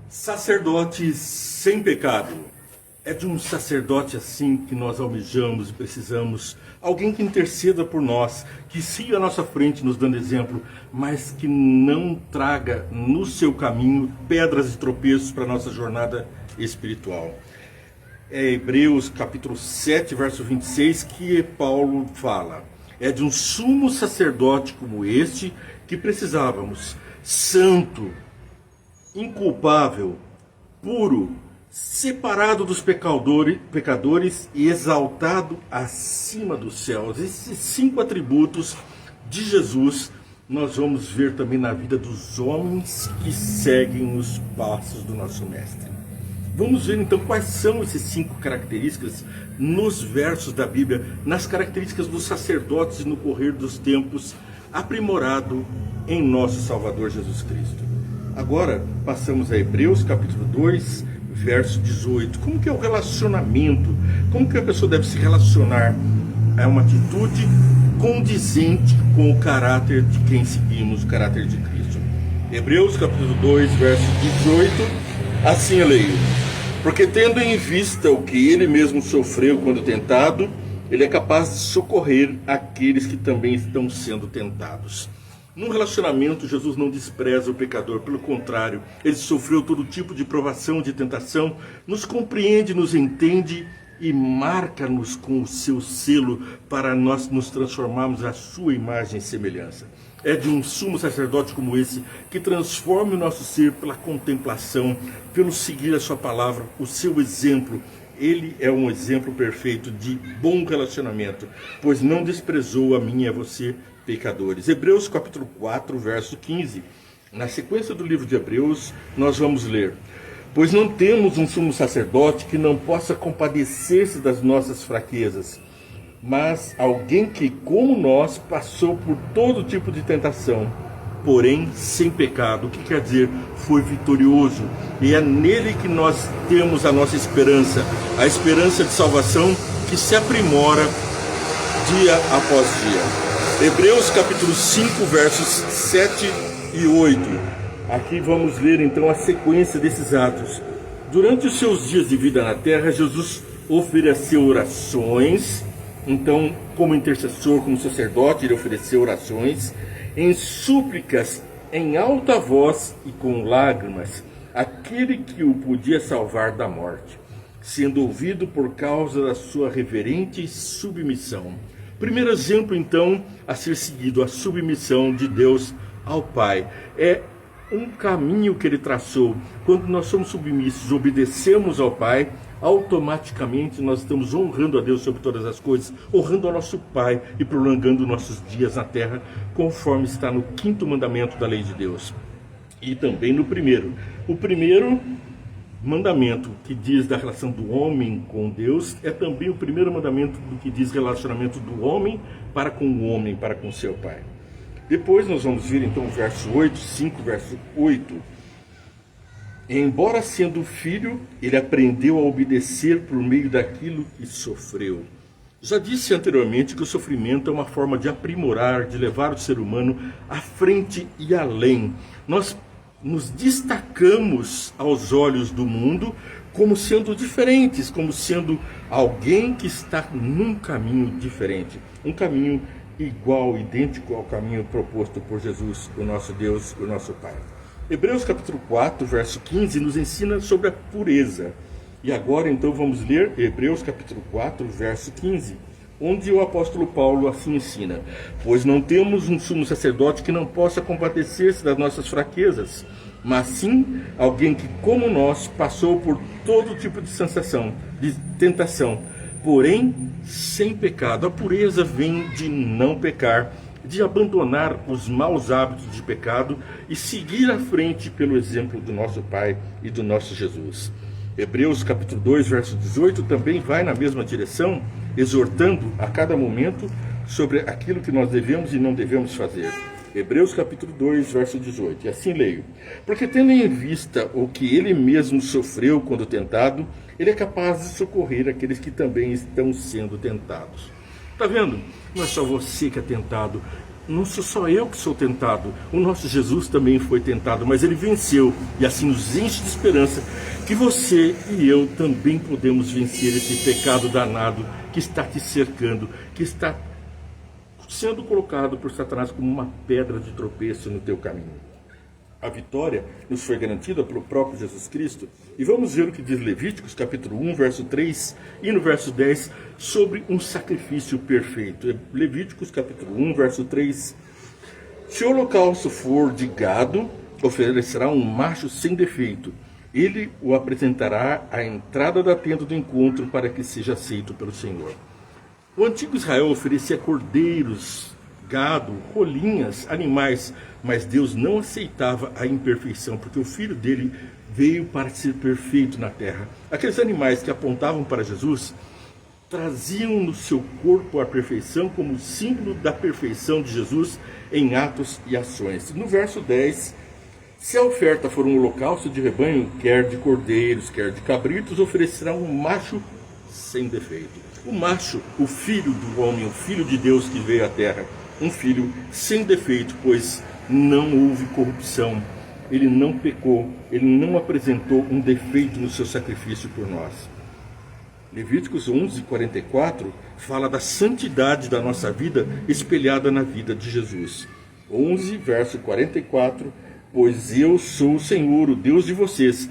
Sacerdote sem pecado. É de um sacerdote assim que nós almejamos e precisamos. Alguém que interceda por nós, que siga à nossa frente nos dando exemplo, mas que não traga no seu caminho pedras e tropeços para a nossa jornada espiritual. É Hebreus capítulo 7, verso 26, que Paulo fala. É de um sumo sacerdote como este que precisávamos, santo, inculpável, puro, separado dos pecadores e exaltado acima dos céus. Esses 5 atributos de Jesus nós vamos ver também na vida dos homens que seguem os passos do nosso mestre. Vamos ver então quais são essas 5 características nos versos da Bíblia, nas características dos sacerdotes no correr dos tempos, aprimorado em nosso Salvador Jesus Cristo. Agora passamos a Hebreus capítulo 2, verso 18. Como que é o relacionamento? Como que a pessoa deve se relacionar? É uma atitude condizente com o caráter de quem seguimos, o caráter de Cristo. Hebreus capítulo 2, verso 18, assim eu leio. Porque tendo em vista o que ele mesmo sofreu quando tentado, ele é capaz de socorrer aqueles que também estão sendo tentados. Num relacionamento, Jesus não despreza o pecador, pelo contrário, ele sofreu todo tipo de provação, de tentação, nos compreende, nos entende e marca-nos com o seu selo para nós nos transformarmos à sua imagem e semelhança. É de um sumo sacerdote como esse que transforma o nosso ser pela contemplação, pelo seguir a sua palavra, o seu exemplo. Ele é um exemplo perfeito de bom relacionamento, pois não desprezou a mim e a você, pecadores. Hebreus capítulo 4, verso 15. Na sequência do livro de Hebreus, nós vamos ler. Pois não temos um sumo sacerdote que não possa compadecer-se das nossas fraquezas, mas alguém que, como nós, passou por todo tipo de tentação, porém sem pecado. O que quer dizer? Foi vitorioso. E é nele que nós temos a nossa esperança, a esperança de salvação que se aprimora dia após dia. Hebreus capítulo 5, versos 7 e 8. Aqui vamos ver então a sequência desses atos. Durante os seus dias de vida na terra, Jesus ofereceu orações. Então, como intercessor, como sacerdote, ele ofereceu orações em súplicas, em alta voz e com lágrimas, aquele que o podia salvar da morte, sendo ouvido por causa da sua reverente submissão. Primeiro exemplo, então, a ser seguido, a submissão de Deus ao Pai. É um caminho que ele traçou. Quando nós somos submissos, obedecemos ao Pai, automaticamente nós estamos honrando a Deus sobre todas as coisas, honrando ao nosso Pai e prolongando nossos dias na terra, conforme está no 5º mandamento da lei de Deus. E também no primeiro. O primeiro mandamento que diz da relação do homem com Deus é também o primeiro mandamento do que diz relacionamento do homem para com o homem, para com seu Pai. Depois nós vamos ver então o verso 8, 5, verso 8. Embora sendo filho, ele aprendeu a obedecer por meio daquilo que sofreu. Já disse anteriormente que o sofrimento é uma forma de aprimorar, de levar o ser humano à frente e além. Nós nos destacamos aos olhos do mundo como sendo diferentes, como sendo alguém que está num caminho diferente, um caminho igual, idêntico ao caminho proposto por Jesus, o nosso Deus, o nosso Pai. Hebreus capítulo 4, verso 15, nos ensina sobre a pureza. E agora então vamos ler Hebreus capítulo 4, verso 15, onde o apóstolo Paulo assim ensina: pois não temos um sumo sacerdote que não possa compadecer-se das nossas fraquezas, mas sim alguém que, como nós, passou por todo tipo de sensação, de tentação, porém sem pecado. A pureza vem de não pecar, de abandonar os maus hábitos de pecado e seguir à frente pelo exemplo do nosso Pai e do nosso Jesus. Hebreus capítulo 2, verso 18 também vai na mesma direção, exortando a cada momento sobre aquilo que nós devemos e não devemos fazer. Hebreus capítulo 2, verso 18, e assim leio: porque tendo em vista o que ele mesmo sofreu quando tentado, ele é capaz de socorrer aqueles que também estão sendo tentados. Está vendo? Não é só você que é tentado. não sou só eu que sou tentado, o nosso Jesus também foi tentado, mas ele venceu, e assim nos enche de esperança que você e eu também podemos vencer esse pecado danado que está te cercando, que está sendo colocado por Satanás como uma pedra de tropeço no teu caminho. A vitória nos foi garantida pelo próprio Jesus Cristo. E vamos ver o que diz Levíticos, capítulo 1, verso 3 e no verso 10, sobre um sacrifício perfeito. Levíticos, capítulo 1, verso 3. Se o holocausto for de gado, oferecerá um macho sem defeito. Ele o apresentará à entrada da tenda do encontro para que seja aceito pelo Senhor. O antigo Israel oferecia cordeiros, gado, rolinhas, animais, mas Deus não aceitava a imperfeição, porque o Filho dele veio para ser perfeito na terra. Aqueles animais que apontavam para Jesus traziam no seu corpo a perfeição como símbolo da perfeição de Jesus em atos e ações. No verso 10, se a oferta for um holocausto de rebanho, quer de cordeiros, quer de cabritos, oferecerá um macho sem defeito. O macho, o filho do homem, o filho de Deus que veio à terra, um filho sem defeito, pois não houve corrupção, ele não pecou, ele não apresentou um defeito no seu sacrifício por nós. Levíticos 11, 44 fala da santidade da nossa vida espelhada na vida de Jesus. 11, verso 44, pois eu sou o Senhor, o Deus de vocês,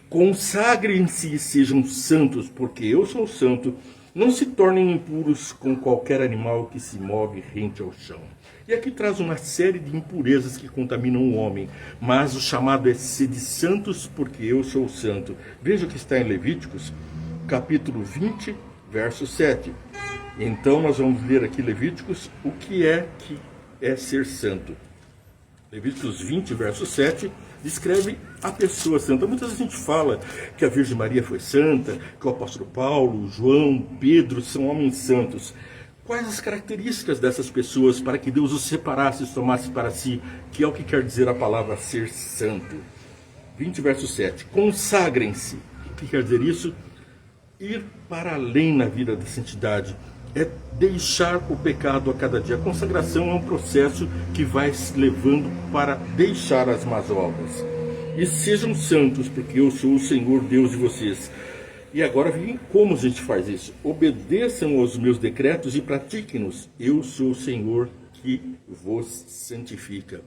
consagrem-se e sejam santos, porque eu sou santo. Não se tornem impuros com qualquer animal que se move rente ao chão. E aqui traz uma série de impurezas que contaminam o homem. Mas o chamado é sede santos, porque eu sou santo. Veja o que está em Levíticos, capítulo 20, verso 7. Então nós vamos ler aqui Levíticos, o que é ser santo. Levíticos 20, verso 7, descreve a pessoa santa. Muitas vezes a gente fala que a Virgem Maria foi santa, que o apóstolo Paulo, João, Pedro são homens santos. Quais as características dessas pessoas para que Deus os separasse e os tomasse para si, que é o que quer dizer a palavra ser santo? 20, verso 7. Consagrem-se. O que quer dizer isso? Ir para além na vida da santidade. É deixar o pecado a cada dia. A consagração é um processo que vai se levando para deixar as más obras. E sejam santos, porque eu sou o Senhor Deus de vocês. E agora vem como a gente faz isso. Obedeçam aos meus decretos e pratiquem-nos. Eu sou o Senhor que vos santifica.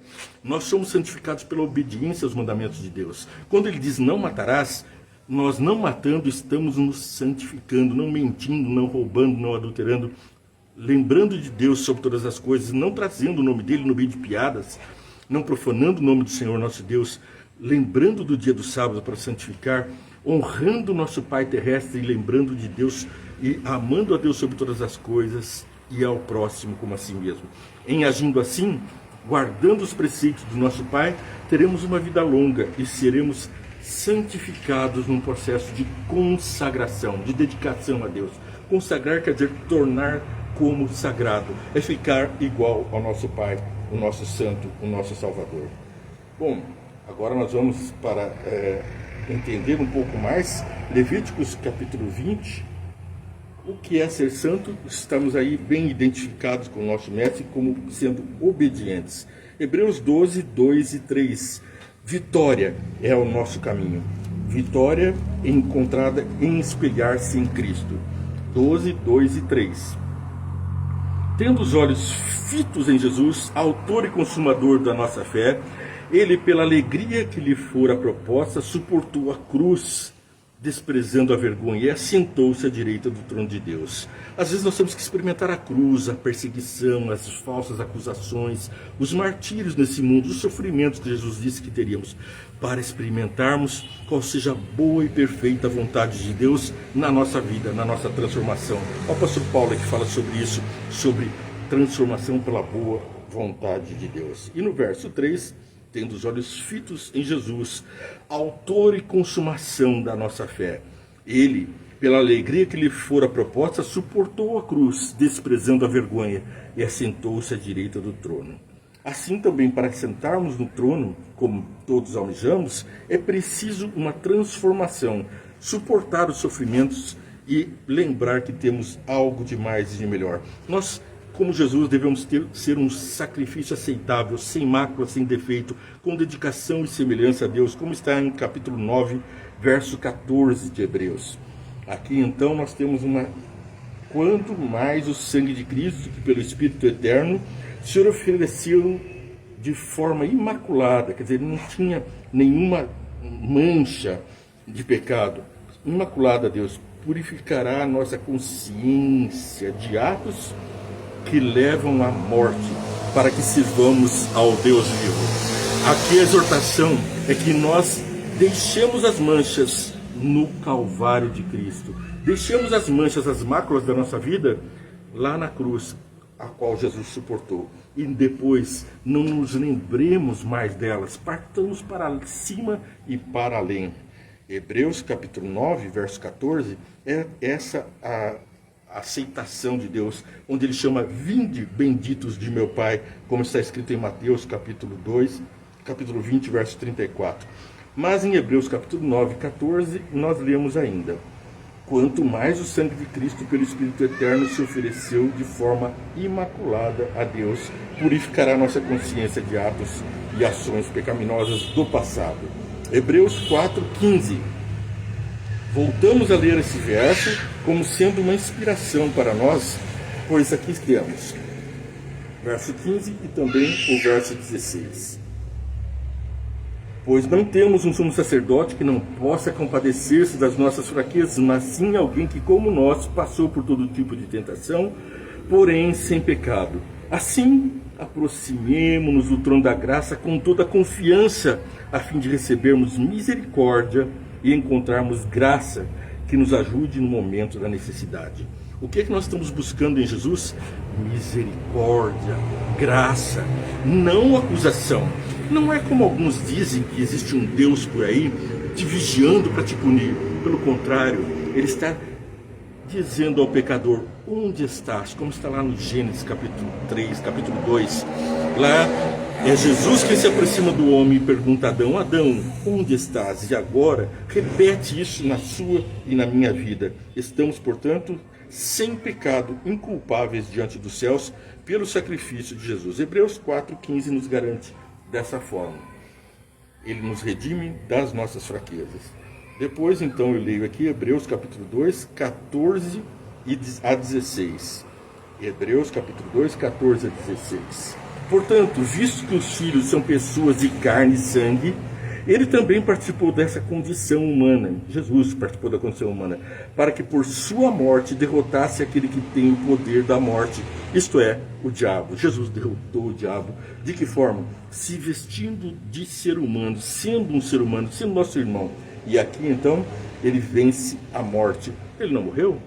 Nós somos santificados pela obediência aos mandamentos de Deus. Quando ele diz não matarás, nós não matando estamos nos santificando, não mentindo, não roubando, não adulterando, lembrando de Deus sobre todas as coisas, não trazendo o nome dele no meio de piadas, não profanando o nome do Senhor nosso Deus, lembrando do dia do sábado para santificar, honrando o nosso Pai terrestre e lembrando de Deus e amando a Deus sobre todas as coisas e ao próximo como a si mesmo. Em agindo assim, guardando os preceitos do nosso Pai, teremos uma vida longa e seremos santificados num processo de consagração, de dedicação a Deus. Consagrar quer dizer tornar como sagrado, é ficar igual ao nosso Pai, o nosso Santo, o nosso Salvador. Bom, agora nós vamos para entender um pouco mais Levíticos capítulo 20. O que é ser santo? Estamos aí bem identificados com o nosso mestre como sendo obedientes. Hebreus 12, 2 e 3. Vitória é o nosso caminho. Vitória encontrada em espelhar-se em Cristo. 12, 2 e 3. Tendo os olhos fitos em Jesus, autor e consumador da nossa fé, ele, pela alegria que lhe fora proposta, suportou a cruz, desprezando a vergonha, e assentou-se à direita do trono de Deus. Às vezes nós temos que experimentar a cruz, a perseguição, as falsas acusações, os martírios nesse mundo, os sofrimentos que Jesus disse que teríamos, para experimentarmos qual seja a boa e perfeita vontade de Deus na nossa vida, na nossa transformação. O apóstolo Paulo é que fala sobre isso, sobre transformação pela boa vontade de Deus. E no verso 3, tendo os olhos fitos em Jesus, autor e consumação da nossa fé. Ele, pela alegria que lhe fora proposta, suportou a cruz, desprezando a vergonha, e assentou-se à direita do trono. Assim também, para sentarmos no trono, como todos almejamos, é preciso uma transformação, suportar os sofrimentos e lembrar que temos algo de mais e de melhor. Nós como Jesus, devemos ser um sacrifício aceitável, sem mácula, sem defeito, com dedicação e semelhança a Deus, como está em capítulo 9, verso 14 de Hebreus. Aqui então nós temos quanto mais o sangue de Cristo, que pelo Espírito Eterno se ofereceu de forma imaculada, quer dizer, ele não tinha nenhuma mancha de pecado, imaculada a Deus, purificará a nossa consciência de atos que levam à morte, para que sirvamos ao Deus vivo. Aqui a exortação é que nós deixemos as manchas no Calvário de Cristo. Deixemos as manchas, as máculas da nossa vida lá na cruz, a qual Jesus suportou. E depois não nos lembremos mais delas. Partamos para cima e para além. Hebreus capítulo 9, verso 14, é essa a aceitação de Deus, onde ele chama: vinde benditos de meu Pai, como está escrito em Mateus capítulo 20, verso 34. Mas em Hebreus capítulo 9, 14, nós lemos ainda: quanto mais o sangue de Cristo pelo Espírito Eterno se ofereceu de forma imaculada a Deus, purificará nossa consciência de atos e ações pecaminosas do passado. Hebreus 4, 15. Voltamos a ler esse verso como sendo uma inspiração para nós, pois aqui temos verso 15 e também o verso 16. Pois não temos um sumo sacerdote que não possa compadecer-se das nossas fraquezas, mas sim alguém que, como nós, passou por todo tipo de tentação, porém sem pecado. Assim, aproximemo-nos do trono da graça com toda a confiança, a fim de recebermos misericórdia e encontrarmos graça que nos ajude no momento da necessidade. O que é que nós estamos buscando em Jesus? Misericórdia, graça, não acusação. Não é como alguns dizem, que existe um Deus por aí te vigiando para te punir. Pelo contrário, ele está dizendo ao pecador: onde estás? Como está lá no Gênesis capítulo 3, capítulo 2. Lá é Jesus que se aproxima do homem e pergunta a Adão: Adão, onde estás? E agora repete isso na sua e na minha vida. Estamos, portanto, sem pecado, inculpáveis diante dos céus pelo sacrifício de Jesus. Hebreus 4,15 nos garante dessa forma. Ele nos redime das nossas fraquezas. Depois, então, eu leio aqui Hebreus capítulo 2, 14 a 16. Hebreus capítulo 2, 14 a 16. Portanto, visto que os filhos são pessoas de carne e sangue, ele também participou dessa condição humana. Jesus participou da condição humana, para que por sua morte derrotasse aquele que tem o poder da morte, isto é, o diabo. Jesus derrotou o diabo. De que forma? Se vestindo de ser humano, sendo um ser humano, sendo nosso irmão. E aqui então ele vence a morte. Ele não morreu?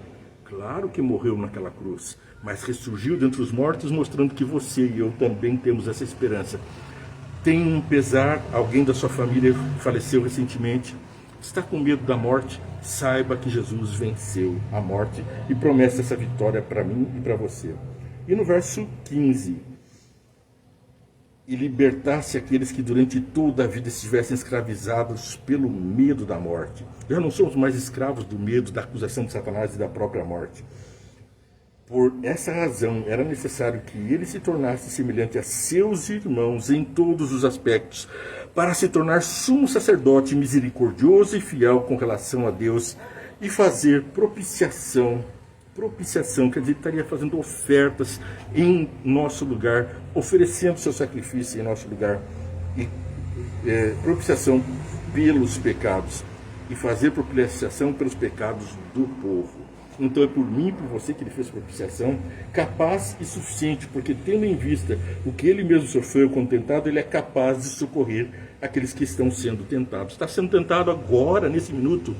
Claro que morreu naquela cruz, mas ressurgiu dentre os mortos, mostrando que você e eu também temos essa esperança. Tem um pesar, alguém da sua família faleceu recentemente, está com medo da morte, saiba que Jesus venceu a morte e promete essa vitória para mim e para você. E no verso 15: e libertasse aqueles que durante toda a vida estivessem escravizados pelo medo da morte. Já não somos mais escravos do medo, da acusação de Satanás e da própria morte. Por essa razão, era necessário que ele se tornasse semelhante a seus irmãos em todos os aspectos, para se tornar sumo sacerdote misericordioso e fiel com relação a Deus e fazer propiciação. Propiciação, quer dizer, estaria fazendo ofertas em nosso lugar, oferecendo seu sacrifício em nosso lugar. E propiciação pelos pecados. E fazer propiciação pelos pecados do povo. Então é por mim e por você que ele fez propiciação, capaz e suficiente, porque tendo em vista o que ele mesmo sofreu como tentado, ele é capaz de socorrer aqueles que estão sendo tentados. Está sendo tentado agora, nesse minuto.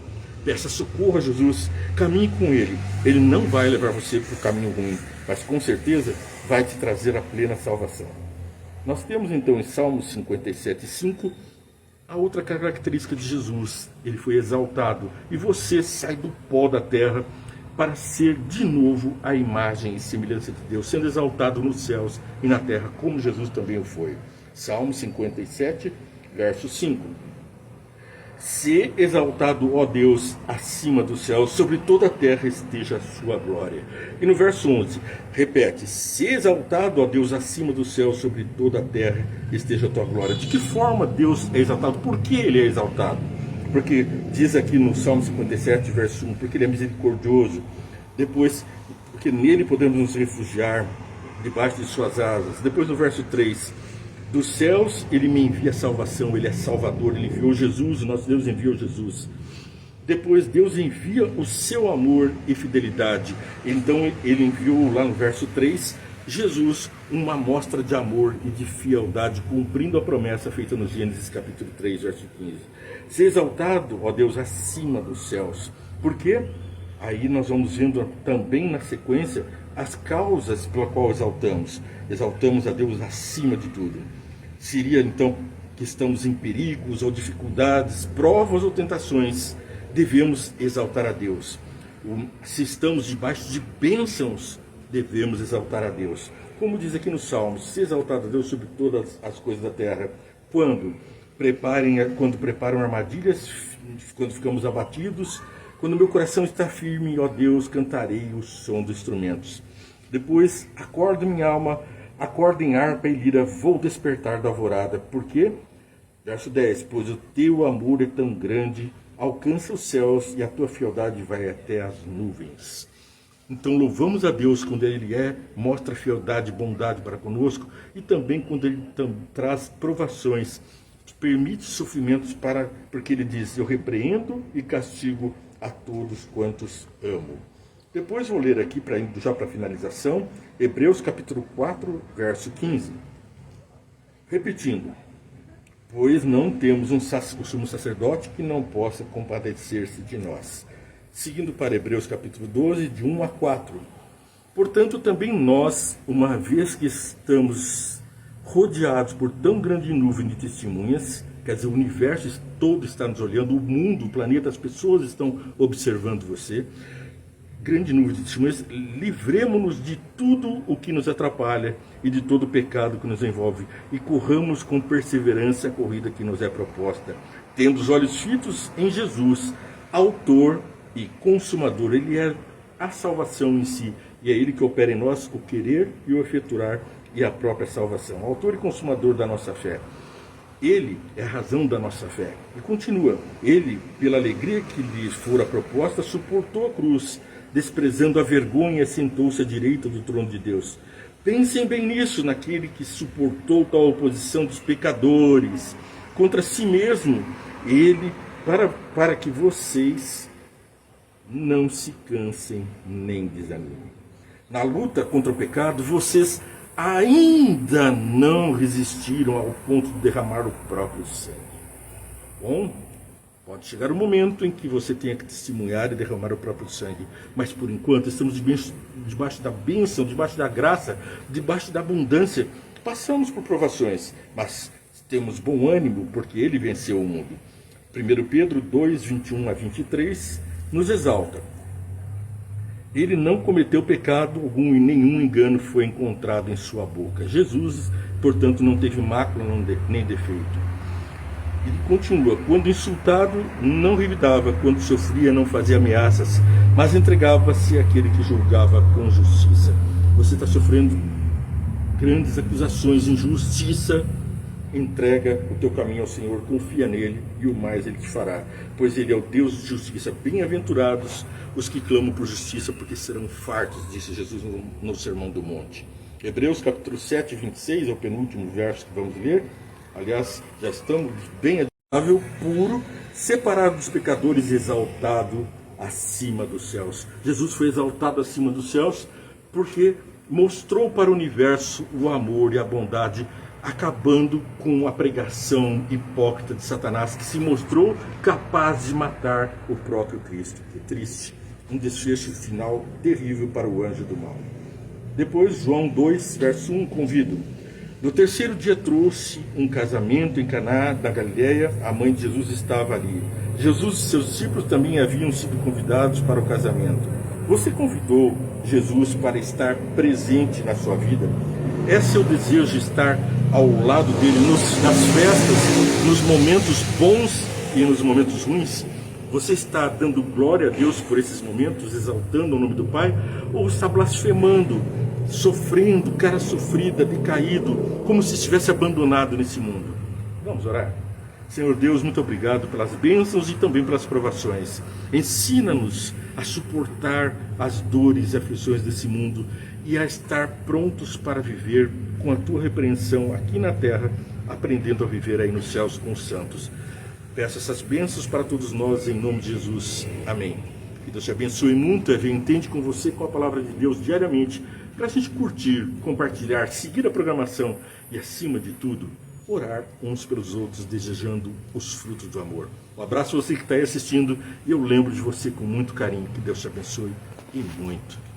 Peça socorro a Jesus, caminhe com ele. Ele não vai levar você para o caminho ruim, mas com certeza vai te trazer a plena salvação. Nós temos então em Salmos 57:5 a outra característica de Jesus. Ele foi exaltado e você sai do pó da terra para ser de novo a imagem e semelhança de Deus, sendo exaltado nos céus e na terra, como Jesus também o foi. Salmo 57, verso 5. Se exaltado, ó Deus, acima dos céus, sobre toda a terra esteja a sua glória. E no verso 11, repete: se exaltado, ó Deus, acima dos céus, sobre toda a terra esteja a tua glória. De que forma Deus é exaltado? Por que ele é exaltado? Porque diz aqui no Salmo 57, verso 1, porque ele é misericordioso. Depois, porque nele podemos nos refugiar, debaixo de suas asas. Depois no verso 3, dos céus ele me envia salvação, ele é salvador, ele enviou Jesus, o nosso Deus enviou Jesus. Depois Deus envia o seu amor e fidelidade. Então ele enviou lá no verso 3, Jesus, uma amostra de amor e de fialdade, cumprindo a promessa feita no Gênesis capítulo 3, verso 15. Ser exaltado, ó Deus, acima dos céus. Por quê? Aí nós vamos vendo também na sequência as causas pela qual exaltamos. Exaltamos a Deus acima de tudo. Seria então que estamos em perigos ou dificuldades, provas ou tentações, devemos exaltar a Deus. Se estamos debaixo de bênçãos, devemos exaltar a Deus. Como diz aqui no Salmo, se exaltado a Deus sobre todas as coisas da terra. Quando preparam armadilhas, quando ficamos abatidos, quando meu coração está firme, ó Deus, cantarei o som dos instrumentos. Depois, acorda minha alma, acorda em harpa e lira, vou despertar da alvorada. Por quê? Verso 10, pois o teu amor é tão grande, alcança os céus e a tua fialdade vai até as nuvens. Então louvamos a Deus quando Ele mostra fialdade e bondade para conosco, e também quando Ele traz provações, permite sofrimentos, porque Ele diz: eu repreendo e castigo a todos quantos amo. Depois vou ler aqui, já para finalização, Hebreus capítulo 4, verso 15. Repetindo: pois não temos o sumo sacerdote que não possa compadecer-se de nós. Seguindo para Hebreus capítulo 12, de 1 a 4. Portanto, também nós, uma vez que estamos rodeados por tão grande nuvem de testemunhas, quer dizer, o universo todo está nos olhando, o mundo, o planeta, as pessoas estão observando você, grande nuvem de testemunhas, livremo-nos de tudo o que nos atrapalha e de todo o pecado que nos envolve, e corramos com perseverança a corrida que nos é proposta, tendo os olhos fitos em Jesus, autor e consumador. Ele é a salvação em si, e é Ele que opera em nós o querer e o efetuar, e a própria salvação, autor e consumador da nossa fé. Ele é a razão da nossa fé. E continua: ele, pela alegria que lhe fora proposta, suportou a cruz, desprezando a vergonha, sentou-se à direita do trono de Deus. Pensem bem nisso, naquele que suportou tal oposição dos pecadores contra si mesmo, ele, para que vocês não se cansem nem desanimem. Na luta contra o pecado, vocês ainda não resistiram ao ponto de derramar o próprio sangue. Bom, pode chegar o momento em que você tenha que testemunhar e derramar o próprio sangue, mas por enquanto estamos debaixo da bênção, debaixo da graça, debaixo da abundância. Passamos por provações, mas temos bom ânimo porque Ele venceu o mundo. 1 Pedro 2, 21 a 23 nos exalta. Ele não cometeu pecado algum e nenhum engano foi encontrado em sua boca. Jesus, portanto, não teve mácula nem defeito. Ele continua: quando insultado, não revidava, quando sofria, não fazia ameaças, mas entregava-se àquele que julgava com justiça. Você está sofrendo grandes acusações, injustiça, entrega o teu caminho ao Senhor, confia nele e o mais Ele te fará, pois Ele é o Deus de justiça. Bem-aventurados os que clamam por justiça, porque serão fartos, disse Jesus no Sermão do Monte. Hebreus capítulo 7, 26, é o penúltimo verso que vamos ler. Aliás, já estamos bem adorável, puro, separado dos pecadores, exaltado acima dos céus. Jesus foi exaltado acima dos céus porque mostrou para o universo o amor e a bondade, acabando com a pregação hipócrita de Satanás, que se mostrou capaz de matar o próprio Cristo. Que triste, um desfecho final terrível para o anjo do mal. Depois, João 2, verso 1, convido. No terceiro dia trouxe um casamento em Caná da Galileia, a mãe de Jesus estava ali. Jesus e seus discípulos também haviam sido convidados para o casamento. Você convidou Jesus para estar presente na sua vida? É seu desejo estar ao lado dele nas festas, nos momentos bons e nos momentos ruins, você está dando glória a Deus por esses momentos, exaltando o nome do Pai, ou está blasfemando, sofrendo, cara sofrida, decaído, como se estivesse abandonado nesse mundo? Vamos orar? Senhor Deus, muito obrigado pelas bênçãos e também pelas provações. Ensina-nos a suportar as dores e aflições desse mundo e a estar prontos para viver com a Tua repreensão aqui na terra, aprendendo a viver aí nos céus com os santos. Peço essas bênçãos para todos nós, em nome de Jesus. Amém. Que Deus te abençoe muito, entende com você, com a palavra de Deus diariamente, para a gente curtir, compartilhar, seguir a programação e, acima de tudo, orar uns pelos outros, desejando os frutos do amor. Um abraço a você que está aí assistindo e eu lembro de você com muito carinho. Que Deus te abençoe e muito.